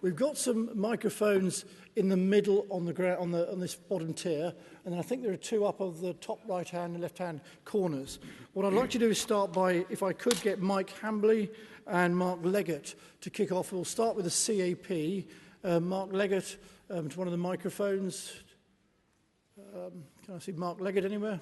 We've got some microphones in the middle on the ground on this bottom tier, and then I think there are two up of the top right-hand and left-hand corners. What I'd like to do is start by, if I could, get Mike Hambley and Mark Leggett to kick off. We'll start with the CAP. Mark Leggett to one of the microphones. Can I see Mark Leggett anywhere?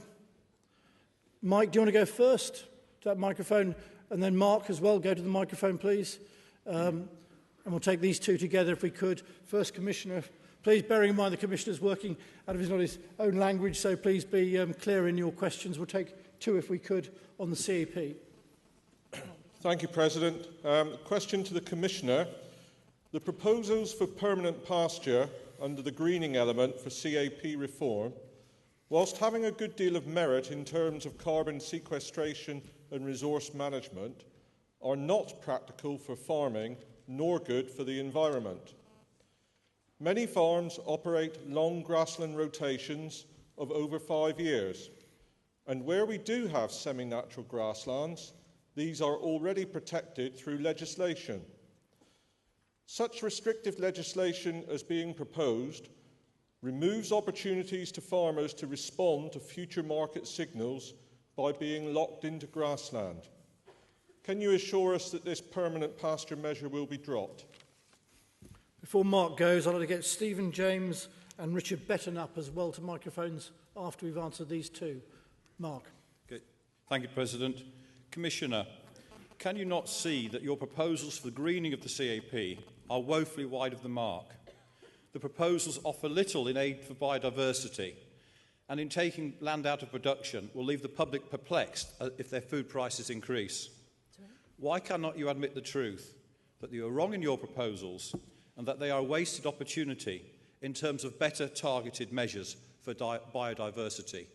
Mike, do you want to go first to that microphone? And then Mark as well, go to the microphone, please. And we'll take these two together if we could. First, Commissioner, please bearing in mind the Commissioner's working out of his own language, so please be clear in your questions. We'll take two if we could on the CAP. Thank you, President. Question to the Commissioner. The proposals for permanent pasture under the greening element for CAP reform, whilst having a good deal of merit in terms of carbon sequestration and resource management, are not practical for farming nor good for the environment. Many farms operate long grassland rotations of over 5 years, and where we do have semi-natural grasslands, these are already protected through legislation. Such restrictive legislation as being proposed removes opportunities to farmers to respond to future market signals by being locked into grassland. Can you assure us that this permanent pasture measure will be dropped? Before Mark goes, I'd like to get Stephen James and Richard Betton up as well to microphones after we've answered these two. Mark. Okay. Thank you, President. Commissioner, can you not see that your proposals for the greening of the CAP are woefully wide of the mark? The proposals offer little in aid for biodiversity, and in taking land out of production will leave the public perplexed if their food prices increase. Why cannot you admit the truth, that you are wrong in your proposals and that they are a wasted opportunity in terms of better targeted measures for biodiversity?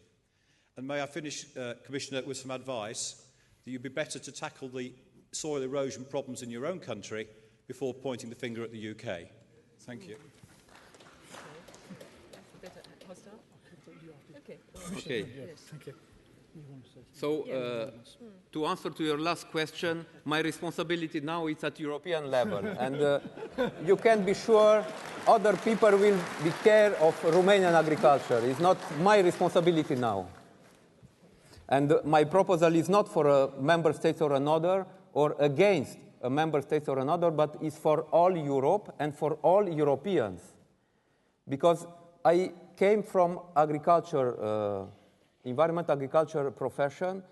And may I finish, Commissioner, with some advice that you'd be better to tackle the soil erosion problems in your own country before pointing the finger at the UK. Thank you. Okay. So, to answer to your last question, my responsibility now is at European level. And you can be sure other people will be care of Romanian agriculture. It's not my responsibility now. And my proposal is not for a member state or another, or against a member state or another, but is for all Europe and for all Europeans. Because I came from agriculture, environment agriculture profession,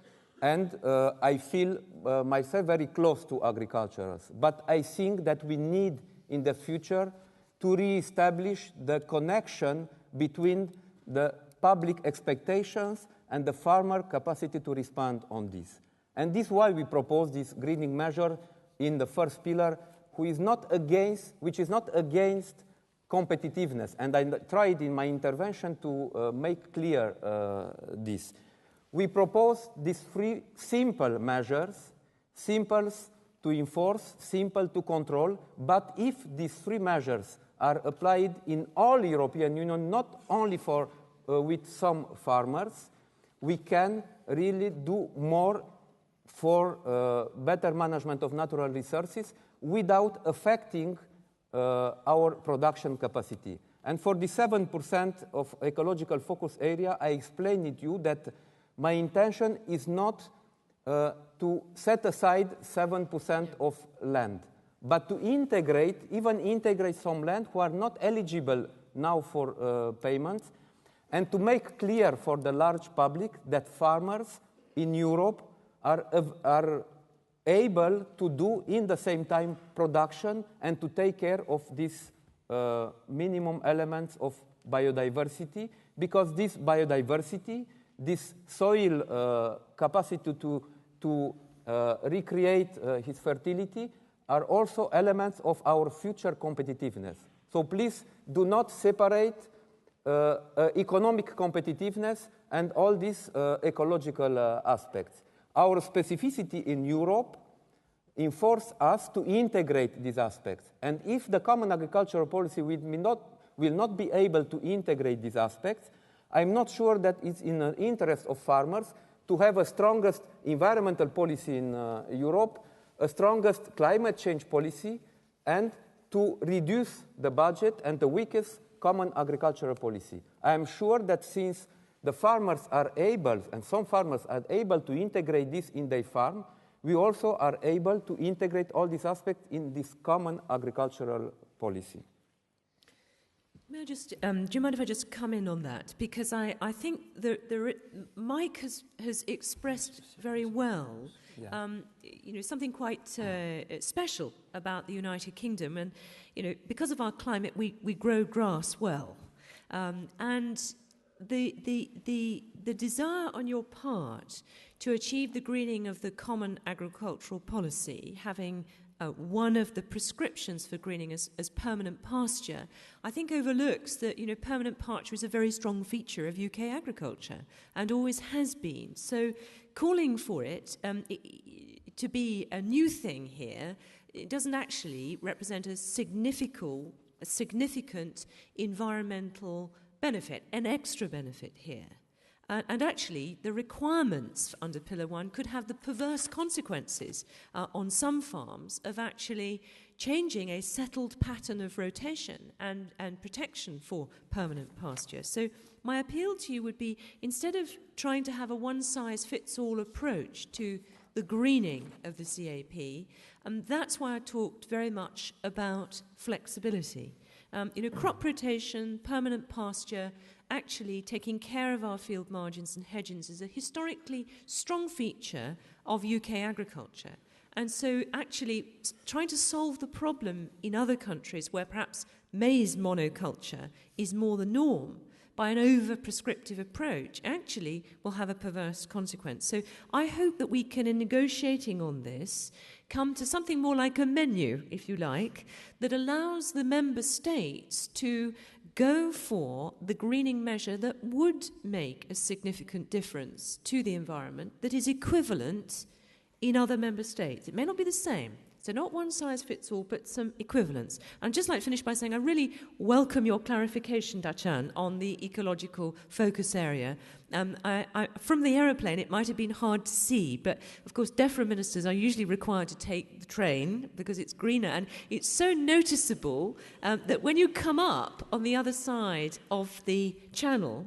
and I feel myself very close to agriculturers. But I think that we need in the future to re-establish the connection between the public expectations and the farmer capacity to respond on this. And this is why we propose this greening measure in the first pillar, which is not against competitiveness. And I tried in my intervention to make clear this. We propose these three simple measures, simple to enforce, simple to control, but if these three measures are applied in all European Union, not only for with some farmers, we can really do more for better management of natural resources without affecting our production capacity. And for the 7% of ecological focus area, I explained to you that my intention is not to set aside 7% of land, but to even integrate some land who are not eligible now for payments, and to make clear for the large public that farmers in Europe are able to do in the same time production and to take care of these minimum elements of biodiversity, because this biodiversity, this soil capacity to recreate his fertility are also elements of our future competitiveness. So please do not separate economic competitiveness and all these ecological aspects. Our specificity in Europe enforces us to integrate these aspects. And if the common agricultural policy will not be able to integrate these aspects, I'm not sure that it's in the interest of farmers to have a strongest environmental policy in Europe, a strongest climate change policy, and to reduce the budget and the weakest common agricultural policy. I am sure that since the farmers are able, and some farmers are able to integrate this in their farm, we also are able to integrate all these aspects in this common agricultural policy. May I just, do you mind if I just come in on that? Because I think Mike has expressed very well something quite special about the United Kingdom. And, because of our climate, we grow grass well. And the desire on your part to achieve the greening of the common agricultural policy, having one of the prescriptions for greening as permanent pasture, I think overlooks that permanent pasture is a very strong feature of UK agriculture and always has been. So calling for it to be a new thing here, it doesn't actually represent a significant environmental benefit, an extra benefit here. And actually, the requirements under Pillar 1 could have the perverse consequences on some farms of actually changing a settled pattern of rotation and protection for permanent pasture. So my appeal to you would be, instead of trying to have a one-size-fits-all approach to the greening of the CAP, that's why I talked very much about flexibility. Crop rotation, permanent pasture, actually taking care of our field margins and hedgings is a historically strong feature of UK agriculture. And so actually trying to solve the problem in other countries where perhaps maize monoculture is more the norm by an over-prescriptive approach actually will have a perverse consequence. So I hope that we can, in negotiating on this, come to something more like a menu, if you like, that allows the member states to go for the greening measure that would make a significant difference to the environment that is equivalent in other member states. It may not be the same. So not one size fits all, but some equivalence. I'd just like to finish by saying I really welcome your clarification, Dachan, on the ecological focus area. From the aeroplane, it might have been hard to see, but of course, DEFRA ministers are usually required to take the train because it's greener, and it's so noticeable that when you come up on the other side of the channel,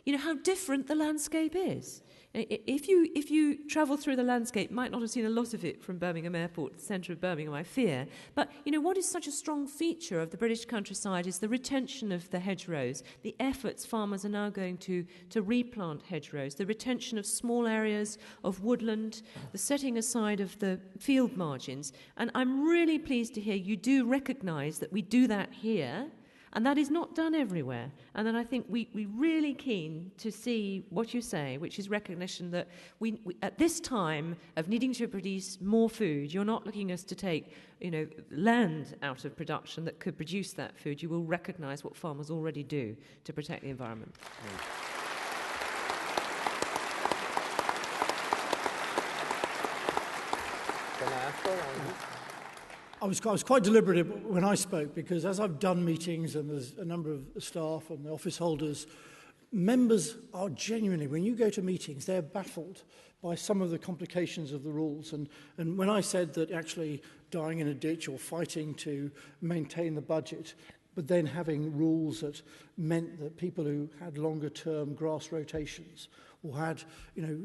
you know how different the landscape is. If you travel through the landscape, might not have seen a lot of it from Birmingham Airport, the centre of Birmingham, I fear. But, what is such a strong feature of the British countryside is the retention of the hedgerows, the efforts farmers are now going to replant hedgerows, the retention of small areas of woodland, the setting aside of the field margins. And I'm really pleased to hear you do recognise that we do that here, and that is not done everywhere. And then I think we're really keen to see what you say, which is recognition that we at this time of needing to produce more food, you're not looking us to take, land out of production that could produce that food. You will recognise what farmers already do to protect the environment. Can I answer on this? I was quite deliberate when I spoke, because as I've done meetings and there's a number of staff and the office holders, members are genuinely, when you go to meetings, they're baffled by some of the complications of the rules. And when I said that actually dying in a ditch or fighting to maintain the budget, but then having rules that meant that people who had longer term grass rotations or had, a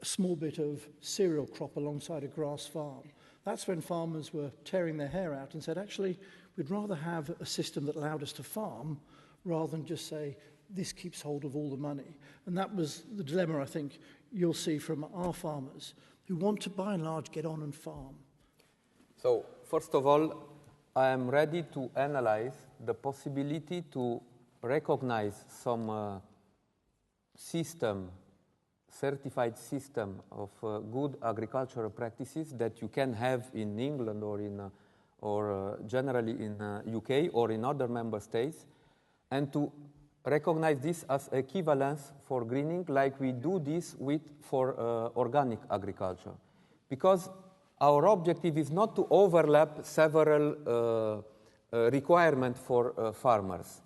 small bit of cereal crop alongside a grass farm, that's when farmers were tearing their hair out and said, actually, we'd rather have a system that allowed us to farm rather than just say, this keeps hold of all the money. And that was the dilemma, I think, you'll see from our farmers who want to, by and large, get on and farm. So, first of all, I am ready to analyze the possibility to recognize some certified system of good agricultural practices that you can have in England or generally in UK or in other member states, and to recognize this as equivalence for greening, like we do this for organic agriculture. Because our objective is not to overlap several requirements for farmers,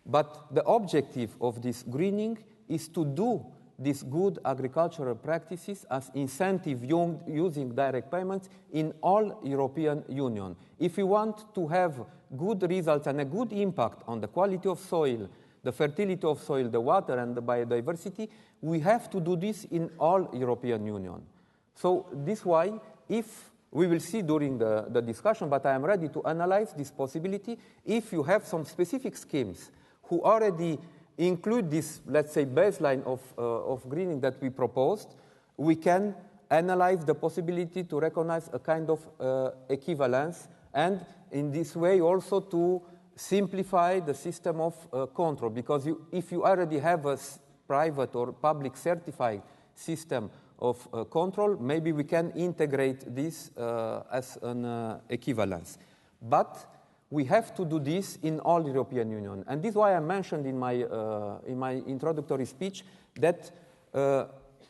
but the objective of this greening is to do these good agricultural practices as incentive using direct payments in all European Union. If we want to have good results and a good impact on the quality of soil, the fertility of soil, the water, and the biodiversity, we have to do this in all European Union. So this is why, if we will see during the discussion, but I am ready to analyze this possibility, if you have some specific schemes who already include this, let's say, baseline of greening that we proposed, we can analyze the possibility to recognize a kind of equivalence, and in this way also to simplify the system of control, because if you already have a private or public certified system of control, maybe we can integrate this as an equivalence. But we have to do this in all European Union. And this is why I mentioned in my introductory speech that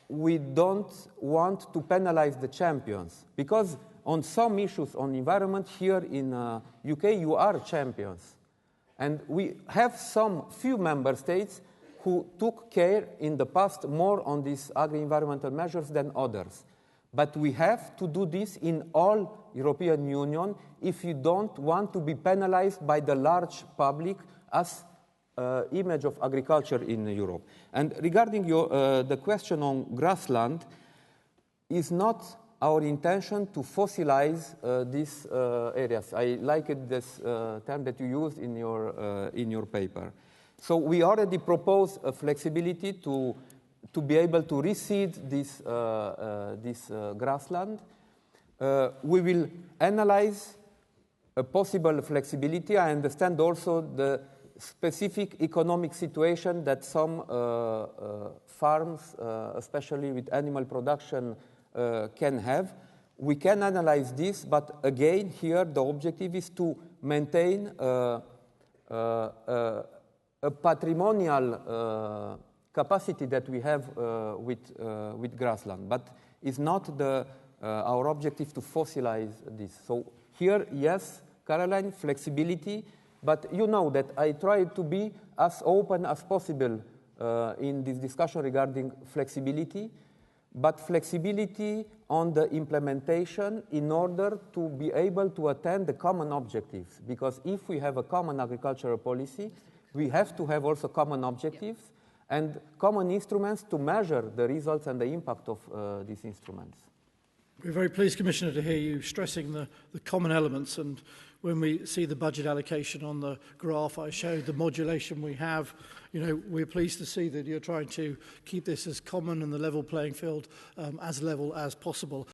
we don't want to penalize the champions, because on some issues on environment here in UK, you are champions. And we have some few member states who took care in the past more on these agri-environmental measures than others. But we have to do this in all European Union if you don't want to be penalized by the large public as image of agriculture in Europe. And regarding the question on grassland, is not our intention to fossilize these areas. I like this term that you used in your paper. So we already propose a flexibility to be able to reseed this grassland. We will analyze a possible flexibility. I understand also the specific economic situation that some farms, especially with animal production, can have. We can analyze this, but again, here the objective is to maintain a patrimonial capacity that we have with grassland, but it's not our objective to fossilize this. So here, yes, Caroline, flexibility, but you know that I try to be as open as possible in this discussion regarding flexibility, but flexibility on the implementation in order to be able to attain the common objectives. Because if we have a common agricultural policy, we have to have also common objectives and common instruments to measure the results and the impact of these instruments. We're very pleased, Commissioner, to hear you stressing the common elements. And when we see the budget allocation on the graph I showed, the modulation we have, we're pleased to see that you're trying to keep this as common and the level playing field as level as possible.